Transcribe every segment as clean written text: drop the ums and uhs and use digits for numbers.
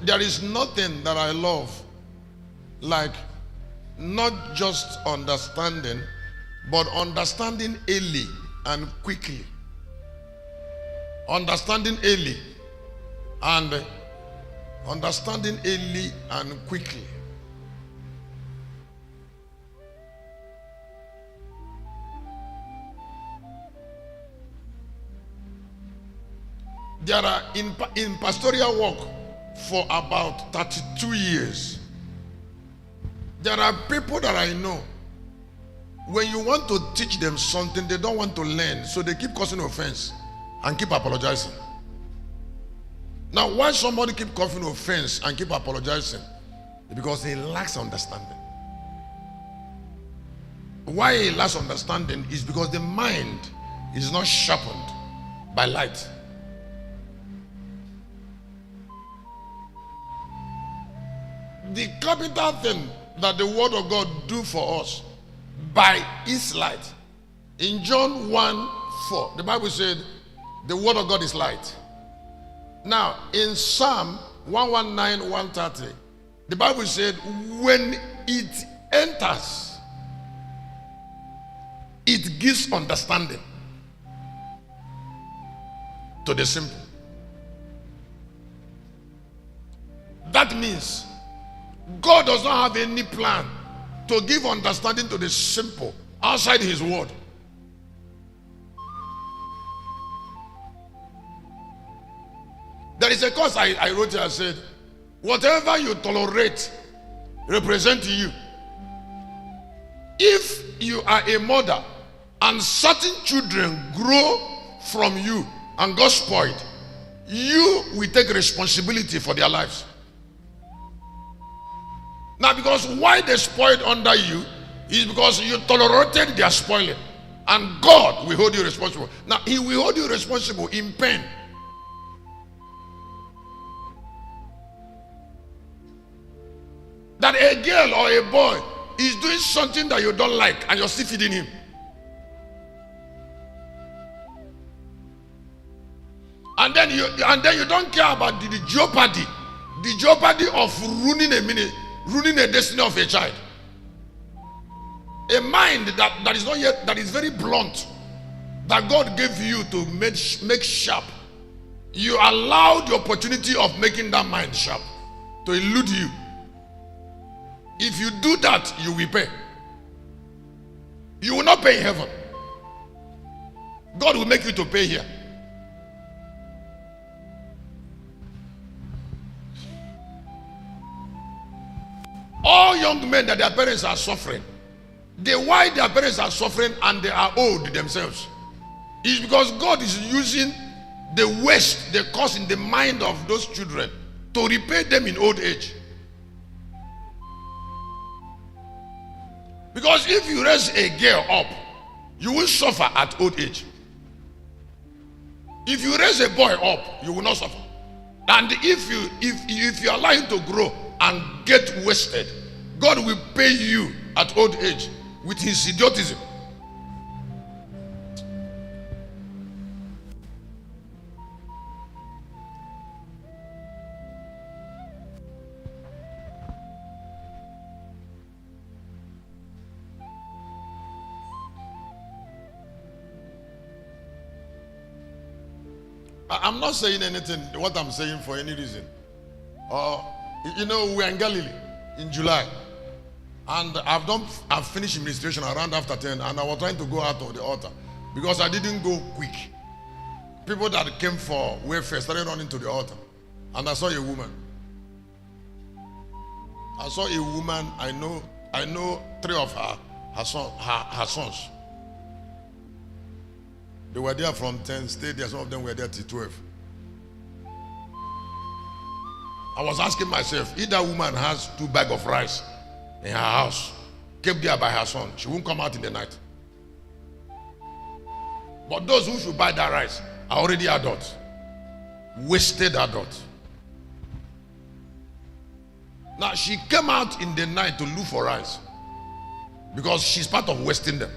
there is nothing that I love like not just understanding, but understanding early and quickly. Understanding early and quickly. There are in pastoral work for about 32 years. There are people that I know, when you want to teach them something, they don't want to learn, so they keep causing offense and keep apologizing. Now, why somebody keep causing offense and keep apologizing? Because he lacks understanding. Why he lacks understanding is because the mind is not sharpened by light. The capital thing that the word of God do for us by its light. In John 1:4, the Bible said the word of God is light. Now, in Psalm 119, 130, the Bible said when it enters, it gives understanding to the simple. That means God does not have any plan to give understanding to the simple outside his word. There is a course I wrote here. I said, whatever you tolerate represent you. If you are a mother and certain children grow from you and got spoiled, you will take responsibility for their lives. Now, because why they spoiled under you is because you tolerated their spoiling, and God will hold you responsible. Now, he will hold you responsible in pain. That a girl or a boy is doing something that you don't like and you're still feeding him. And then you don't care about the jeopardy of ruining a destiny of a child. A mind that is not yet, that is very blunt, that God gave you to make sharp. You allowed the opportunity of making that mind sharp to elude you. If you do that, you will pay. You will not pay in heaven. God will make you to pay here. All young men that their parents are suffering, why their parents are suffering and they are old themselves, is because God is using the waste they cause in the mind of those children to repay them in old age. Because if you raise a girl up, you will suffer at old age. If you raise a boy up, you will not suffer. And if you allow him to grow and get wasted, God will pay you at old age with his idiotism. I'm not saying anything, what I'm saying for any reason. We're in Galilee in July, and I've finished ministration around after 10, and I was trying to go out of the altar because I didn't go quick. People that came for welfare started running to the altar, and I saw a woman. I know three of her sons. They were there from 10, stayed there. Some of them were there till 12. I was asking myself, if that woman has 2 bags of rice in her house, kept there by her son, she won't come out in the night. But those who should buy that rice are already adults. Wasted adults. Now, she came out in the night to look for rice because she's part of wasting them.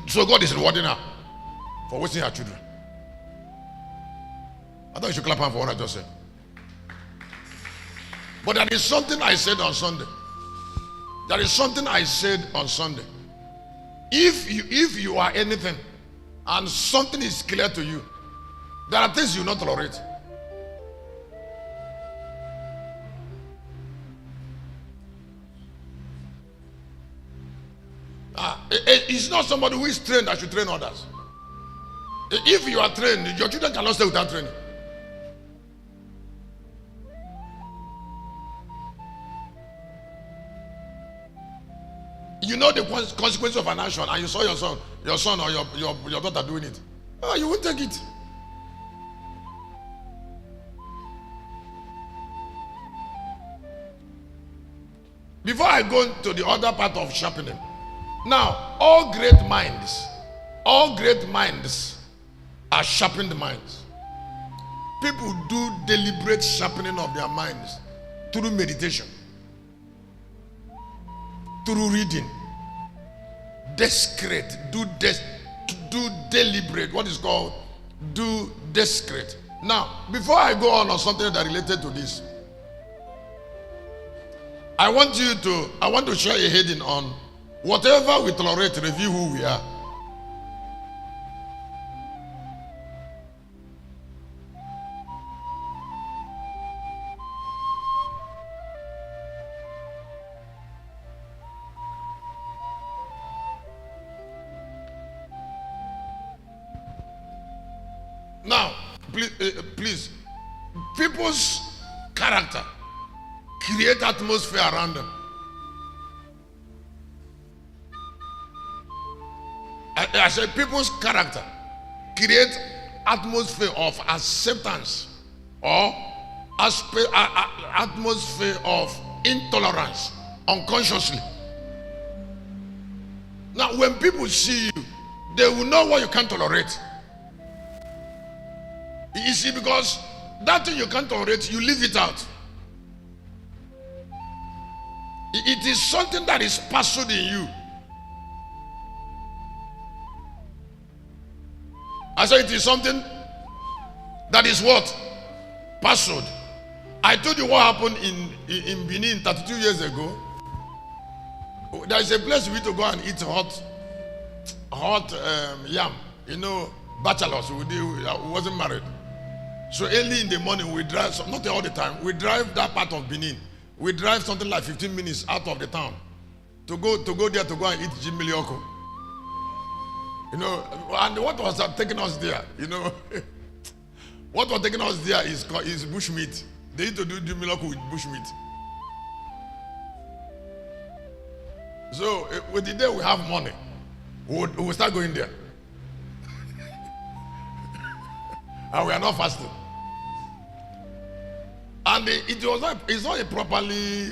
So God is rewarding her for wasting her children. I thought you should clap hand for what I just said. But there is something I said on Sunday. There is something I said on Sunday. If you are anything and something is clear to you, there are things you will not tolerate. It's not somebody who is trained that should train others. If you are trained, your children cannot stay without training. You know the consequence of an action, and you saw your son or your daughter doing it. You won't take it. Before I go to the other part of sharpening, now all great minds are sharpened minds. People do deliberate sharpening of their minds through meditation, through reading. Discreet, do deliberate. What is called do discreet. Now, before I go on something that related to this, I want to share a heading on whatever we tolerate, review who we are. Now, please, people's character create atmosphere around them. I said people's character create atmosphere of acceptance or atmosphere of intolerance unconsciously. Now, when people see you, they will know what you can't tolerate. You see, because that thing you can't tolerate, you leave it out. It is something that is pursued in you. I said it is something that is what? Pursued. I told you what happened in Benin 32 years ago. There is a place we need to go and eat hot yam. You know, bachelors, we wasn't married. So early in the morning we drive, not all the time, we drive that part of Benin. We drive something like 15 minutes out of the town to go there to go and eat Jimilioko. You know, and what was taking us there? You know, what was taking us there is bush meat. They used to do Jimilioko with bush meat. So with the day we have money, we'll start going there. And we are not fasting. And it's not a properly